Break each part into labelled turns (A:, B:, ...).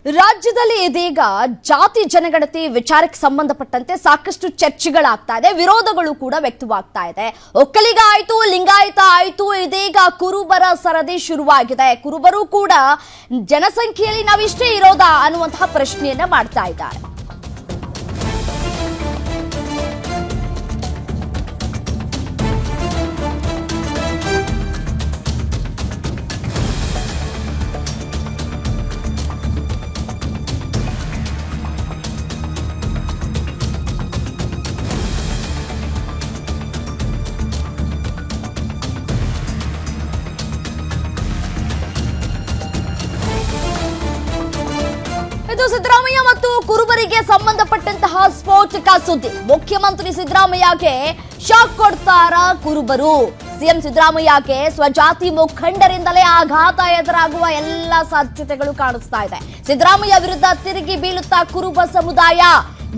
A: ರಾಜ್ಯದಲ್ಲಿ ಇದೀಗ ಜಾತಿ ಜನಗಣತಿ ವಿಚಾರಕ್ಕೆ ಸಂಬಂಧಪಟ್ಟಂತೆ ಸಾಕಷ್ಟು ಚರ್ಚೆಗಳಾಗ್ತಾ ಇದೆ, ವಿರೋಧಗಳು ಕೂಡ ವ್ಯಕ್ತವಾಗ್ತಾ ಇದೆ. ಒಕ್ಕಲಿಗ ಆಯ್ತು, ಲಿಂಗಾಯತ ಆಯ್ತು, ಇದೀಗ ಕುರುಬರ ಸರದಿ ಶುರುವಾಗಿದೆ. ಕುರುಬರು ಕೂಡ ಜನಸಂಖ್ಯೆಯಲ್ಲಿ ನಾವಿಷ್ಟೇ ಇರೋದಾ ಅನ್ನುವಂತಹ ಪ್ರಶ್ನೆಯನ್ನ ಮಾಡ್ತಾ ಇದ್ದಾರೆ. ಇದು ಸಿದ್ದರಾಮಯ್ಯ ಮತ್ತು ಕುರುಬರಿಗೆ ಸಂಬಂಧಪಟ್ಟಂತಹ ಸ್ಫೋಟಕ ಸುದ್ದಿ. ಮುಖ್ಯಮಂತ್ರಿ ಸಿದ್ದರಾಮಯ್ಯಗೆ ಶಾಕ್ ಕೊಡ್ತಾರ ಕುರುಬರು. ಸಿಎಂ ಸಿದ್ದರಾಮಯ್ಯಗೆ ಸ್ವಜಾತಿ ಮುಖಂಡರಿಂದಲೇ ಆಘಾತ ಎದುರಾಗುವ ಎಲ್ಲ ಸಾಧ್ಯತೆಗಳು ಕಾಣಿಸ್ತಾ ಇದೆ. ಸಿದ್ದರಾಮಯ್ಯ ವಿರುದ್ಧ ತಿರುಗಿ ಬೀಳುತ್ತಾ ಕುರುಬ ಸಮುದಾಯ.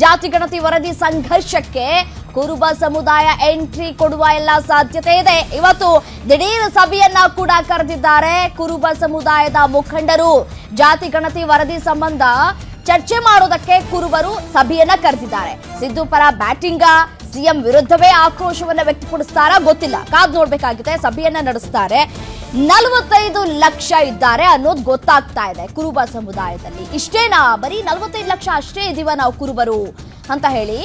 A: ಜಾತಿ ಗಣತಿ ವರದಿ ಸಂಘರ್ಷಕ್ಕೆ ಕುರುಬ ಸಮುದಾಯ ಎಂಟ್ರಿ ಕೊಡುವ ಎಲ್ಲ ಸಾಧ್ಯತೆ ಇದೆ. ಇವತ್ತು ದಿಢೀರ್ ಸಭೆಯನ್ನ ಕೂಡ ಕರೆದಿದ್ದಾರೆ ಕುರುಬ ಸಮುದಾಯದ ಮುಖಂಡರು. ಜಾತಿ ಗಣತಿ ವರದಿ ಸಂಬಂಧ ಚರ್ಚೆ ಮಾಡೋದಕ್ಕೆ ಕುರುಬರು ಸಭೆಯನ್ನ ಕರೆದಿದ್ದಾರೆ. ಸಿದ್ದು ಪರ ಬ್ಯಾಟಿಂಗ, ಸಿಎಂ ವಿರುದ್ಧವೇ ಆಕ್ರೋಶವನ್ನ ವ್ಯಕ್ತಪಡಿಸ್ತಾರಾ ಗೊತ್ತಿಲ್ಲ, ಕಾದ್ ನೋಡ್ಬೇಕಾಗಿದೆ. ಸಭೆಯನ್ನ ನಡೆಸ್ತಾರೆ. 45 ಲಕ್ಷ ಇದ್ದಾರೆ ಅನ್ನೋದು ಗೊತ್ತಾಗ್ತಾ ಇದೆ ಕುರುಬ ಸಮುದಾಯದಲ್ಲಿ. ಇಷ್ಟೇನಾ, ಬರೀ 45 ಲಕ್ಷ ಅಷ್ಟೇ ಇದೀವ ನಾವು ಕುರುಬರು ಅಂತ ಹೇಳಿ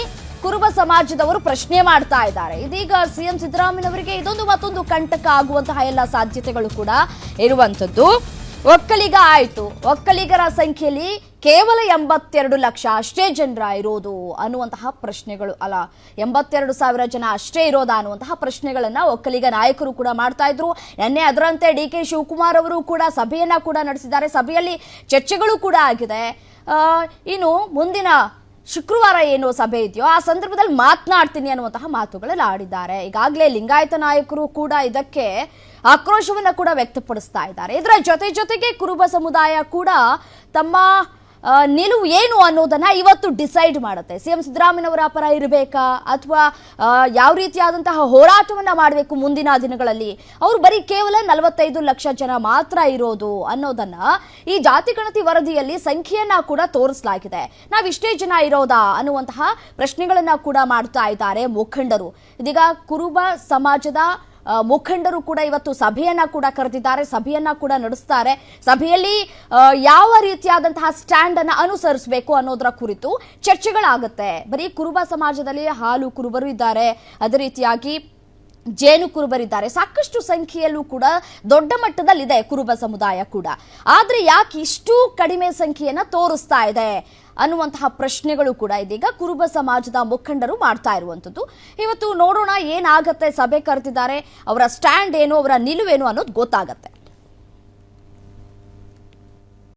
A: ಕುರುಬ ಸಮಾಜದವರು ಪ್ರಶ್ನೆ ಮಾಡ್ತಾ ಇದ್ದಾರೆ. ಇದೀಗ ಸಿಎಂ ಸಿದ್ದರಾಮಯ್ಯನವರಿಗೆ ಇದೊಂದು ಮತ್ತೊಂದು ಕಂಟಕ ಆಗುವಂತಹ ಎಲ್ಲ ಸಾಧ್ಯತೆಗಳು ಕೂಡ ಇರುವಂತದ್ದು. ಒಕ್ಕಲಿಗ ಆಯ್ತು, ಒಕ್ಕಲಿಗರ ಸಂಖ್ಯೆಯಲ್ಲಿ ಕೇವಲ 82 ಲಕ್ಷ ಅಷ್ಟೇ ಜನರ ಇರೋದು ಅನ್ನುವಂತಹ ಪ್ರಶ್ನೆಗಳು, 82,000 ಜನ ಅಷ್ಟೇ ಇರೋದಾ ಅನ್ನುವಂತಹ ಪ್ರಶ್ನೆಗಳನ್ನ ಒಕ್ಕಲಿಗ ನಾಯಕರು ಕೂಡ ಮಾಡ್ತಾ ಇದ್ರು. ನಿನ್ನೆ ಅದರಂತೆ ಡಿ ಕೆ ಶಿವಕುಮಾರ್ ಅವರು ಕೂಡ ಸಭೆಯನ್ನ ಕೂಡ ನಡೆಸಿದ್ದಾರೆ. ಸಭೆಯಲ್ಲಿ ಚರ್ಚೆಗಳು ಕೂಡ ಆಗಿದೆ. ಇನ್ನು ಮುಂದಿನ ಶುಕ್ರವಾರ ಏನು ಸಭೆ ಇದೆಯೋ ಆ ಸಂದರ್ಭದಲ್ಲಿ ಮಾತನಾಡ್ತೀನಿ ಅನ್ನುವಂತಹ ಮಾತುಗಳಲ್ಲಿ ಆಡಿದ್ದಾರೆ. ಈಗಾಗಲೇ ಲಿಂಗಾಯತ ನಾಯಕರು ಕೂಡ ಇದಕ್ಕೆ ಆಕ್ರೋಶವನ್ನ ಕೂಡ ವ್ಯಕ್ತಪಡಿಸ್ತಾ ಇದ್ದಾರೆ. ಇದರ ಜೊತೆಗೆ ಕುರುಬ ಸಮುದಾಯ ಕೂಡ ತಮ್ಮ ನಿಲುವು ಏನು ಅನ್ನೋದನ್ನ ಇವತ್ತು ಡಿಸೈಡ್ ಮಾಡುತ್ತೆ. ಸಿಎಂ ಸಿದ್ದರಾಮಯ್ಯನವರ ಪರ ಇರಬೇಕಾ ಅಥವಾ ಯಾವ ರೀತಿಯಾದಂತಹ ಹೋರಾಟವನ್ನ ಮಾಡಬೇಕು ಮುಂದಿನ ದಿನಗಳಲ್ಲಿ, ಅವರು ಬರೀ ಕೇವಲ 45 ಲಕ್ಷ ಜನ ಮಾತ್ರ ಇರೋದು ಅನ್ನೋದನ್ನ ಈ ಜಾತಿ ಗಣತಿ ವರದಿಯಲ್ಲಿ ಸಂಖ್ಯೆಯನ್ನ ಕೂಡ ತೋರಿಸಲಾಗಿದೆ. ನಾವಿಷ್ಟೇ ಜನ ಇರೋದಾ ಅನ್ನುವಂತಹ ಪ್ರಶ್ನೆಗಳನ್ನ ಕೂಡ ಮಾಡ್ತಾ ಇದ್ದಾರೆ ಮುಖಂಡರು. ಇದೀಗ ಕುರುಬ ಸಮಾಜದ ಮುಖಂಡರು ಕೂಡ ಇವತ್ತು ಸಭೆಯನ್ನ ಕೂಡ ಕರೆದಿದ್ದಾರೆ, ಸಭೆಯನ್ನ ಕೂಡ ನಡೆಸ್ತಾರೆ. ಸಭೆಯಲ್ಲಿ ಯಾವ ರೀತಿಯಾದಂತಹ ಸ್ಟ್ಯಾಂಡ್ ಅನ್ನ ಅನುಸರಿಸಬೇಕು ಅನ್ನೋದರ ಕುರಿತು ಚರ್ಚೆಗಳಾಗುತ್ತೆ. ಬರೀ ಕುರುಬ ಸಮಾಜದಲ್ಲಿ ಹಾಲು ಕುರುಬರು ಇದ್ದಾರೆ, ಅದೇ ರೀತಿಯಾಗಿ ಜೇನು ಕುರುಬರಿದ್ದಾರೆ. ಸಾಕಷ್ಟು ಸಂಖ್ಯೆಯಲ್ಲೂ ಕೂಡ ದೊಡ್ಡ ಮಟ್ಟದಲ್ಲಿದೆ ಕುರುಬ ಸಮುದಾಯ ಕೂಡ. ಆದ್ರೆ ಯಾಕೆ ಇಷ್ಟು ಕಡಿಮೆ ಸಂಖ್ಯೆಯನ್ನ ತೋರಿಸ್ತಾ ಇದೆ ಅನ್ನುವಂತಹ ಪ್ರಶ್ನೆಗಳು ಕೂಡ ಇದೀಗ ಕುರುಬ ಸಮಾಜದ ಮುಖಂಡರು ಮಾಡ್ತಾ ಇರುವಂತದ್ದು. ಇವತ್ತು ನೋಡೋಣ ಏನಾಗತ್ತೆ. ಸಭೆ ಕರೆದಿದ್ದಾರೆ, ಅವರ ಸ್ಟ್ಯಾಂಡ್ ಏನು, ಅವರ ನಿಲುವೇನು ಅನ್ನೋದು ಗೊತ್ತಾಗತ್ತೆ.